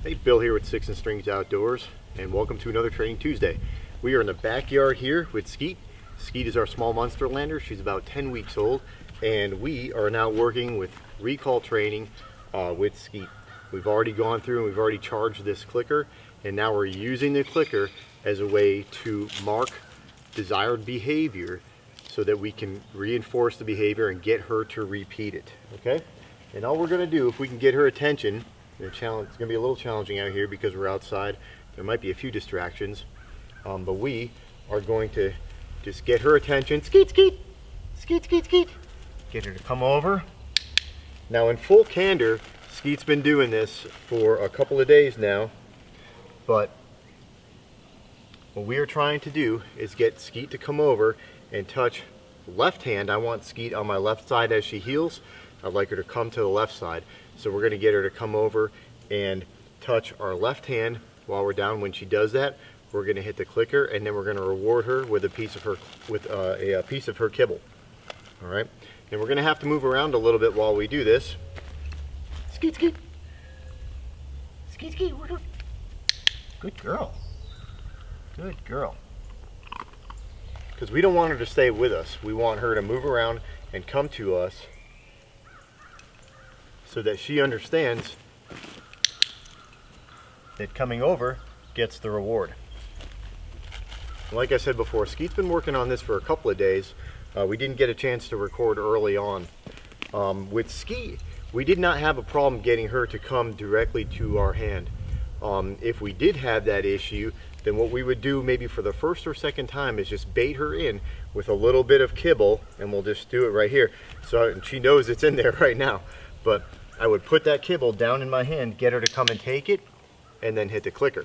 Hey, Bill here with Sticks and Strings Outdoors, and welcome to another Training Tuesday. We are in the backyard here with Skeet. Skeet is our small Munsterlander. She's about 10 weeks old, and we are now working with recall training with Skeet. We've already gone through and we've already charged this clicker, and now we're using the clicker as a way to mark desired behavior so that we can reinforce the behavior and get her to repeat it, okay? And all we're gonna do, if we can get her attention, it's going to be a little challenging out here because we're outside. There might be a few distractions, but we are going to just get her attention. Skeet, Skeet, Skeet, Skeet, Skeet. Get her to come over. Now, in full candor, Skeet's been doing this for a couple of days now, but what we are trying to do is get Skeet to come over and touch left hand. I want Skeet on my left side as she heels. I'd like her to come to the left side. So we're going to get her to come over and touch our left hand while we're down. When she does that, we're going to hit the clicker, and then we're going to reward her with a piece of her kibble. All right, and we're going to have to move around a little bit while we do this. Skeet, Skeet, Skeet, Skeet. Good girl. Good girl. Because we don't want her to stay with us. We want her to move around and come to us, so that she understands that coming over gets the reward. Like I said before, Skeet's been working on this for a couple of days. We didn't get a chance to record early on. With Skeet, we did not have a problem getting her to come directly to our hand. If we did have that issue, then what we would do maybe for the first or second time is just bait her in with a little bit of kibble, and we'll just do it right here. So and she knows it's in there right now. But I would put that kibble down in my hand, get her to come and take it, and then hit the clicker.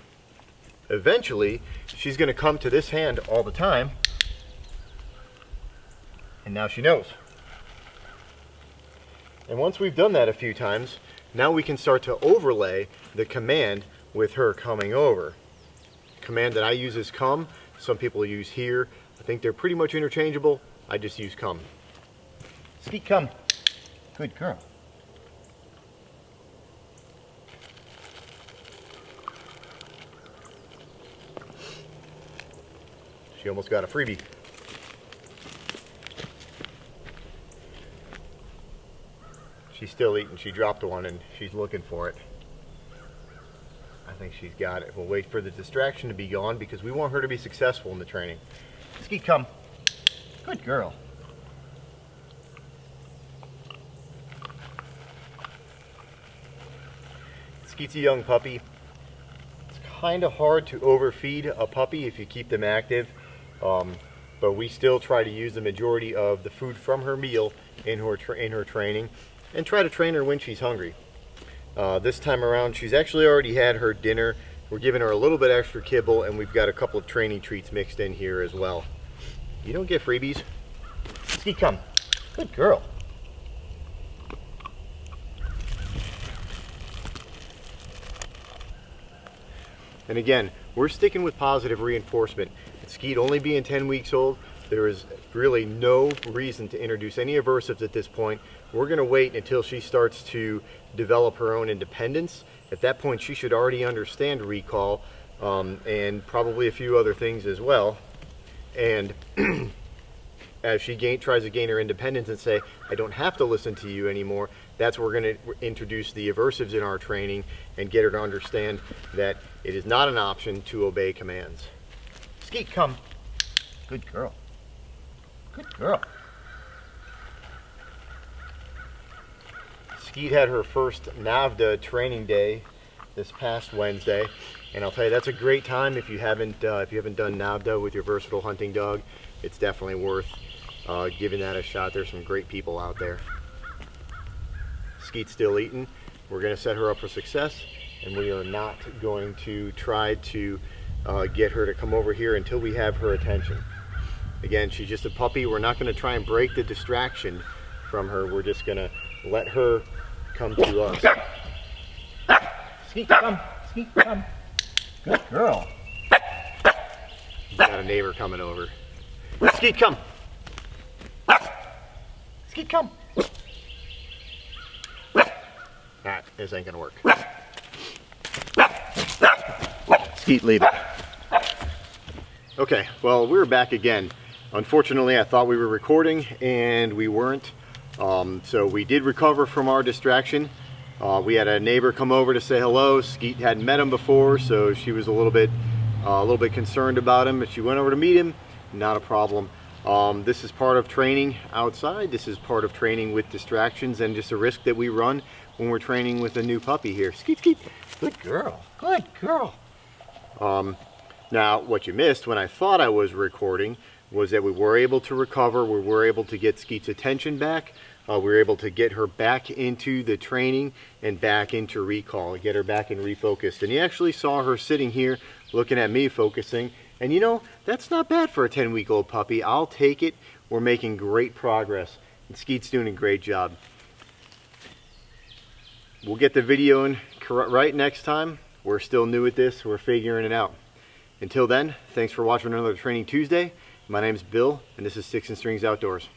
Eventually, she's going to come to this hand all the time, and now she knows. And once we've done that a few times, now we can start to overlay the command with her coming over. The command that I use is come. Some people use here. I think they're pretty much interchangeable. I just use come. Skeet, come. Good girl. She almost got a freebie. She's still eating. She dropped one and she's looking for it. I think she's got it. We'll wait for the distraction to be gone because we want her to be successful in the training. Skeet, come. Good girl. Skeet's a young puppy. It's kind of hard to overfeed a puppy if you keep them active. But we still try to use the majority of the food from her meal in her training, and try to train her when she's hungry. This time around, she's actually already had her dinner. We're giving her a little bit extra kibble, and we've got a couple of training treats mixed in here as well. You don't get freebies. Skeet, come. Good girl. And again, we're sticking with positive reinforcement. Skeet only being 10 weeks old, there is really no reason to introduce any aversives at this point. We're going to wait until she starts to develop her own independence. At that point, she should already understand recall and probably a few other things as well. And as she tries to gain her independence and say, I don't have to listen to you anymore, that's where we're going to introduce the aversives in our training and get her to understand that it is not an option to obey commands. Skeet, come. Good girl. Good girl. Skeet had her first NAVDA training day this past Wednesday, and I'll tell you, that's a great time if you haven't done NAVDA with your versatile hunting dog. It's definitely worth giving that a shot. There's some great people out there. Skeet's still eating. We're going to set her up for success, and we are not going to try to get her to come over here until we have her attention. Again, she's just a puppy. We're not going to try and break the distraction from her. We're just going to let her come to us. Skeet, come. Skeet, come. Good girl. She's got a neighbor coming over. Skeet, come. Skeet, come. This ain't gonna work. Skeet, leave it. Okay, well, we're back again. Unfortunately, I thought we were recording and we weren't. So we did recover from our distraction. We had a neighbor come over to say hello. Skeet hadn't met him before, so she was a little bit concerned about him, but she went over to meet him. Not a problem. This is part of training outside. This is part of training with distractions and just a risk that we run when we're training with a new puppy here. Skeet, Skeet. Good girl. Good girl. Now, what you missed when I thought I was recording was that we were able to recover. We were able to get Skeet's attention back. We were able to get her back into the training and back into recall, get her back and refocused. And you actually saw her sitting here looking at me focusing. And you know, that's not bad for a 10-week-old puppy. I'll take it. We're making great progress. And Skeet's doing a great job. We'll get the video in right next time. We're still new at this. We're figuring it out. Until then, thanks for watching another Training Tuesday. My name's Bill, and this is Sticks and Strings Outdoors.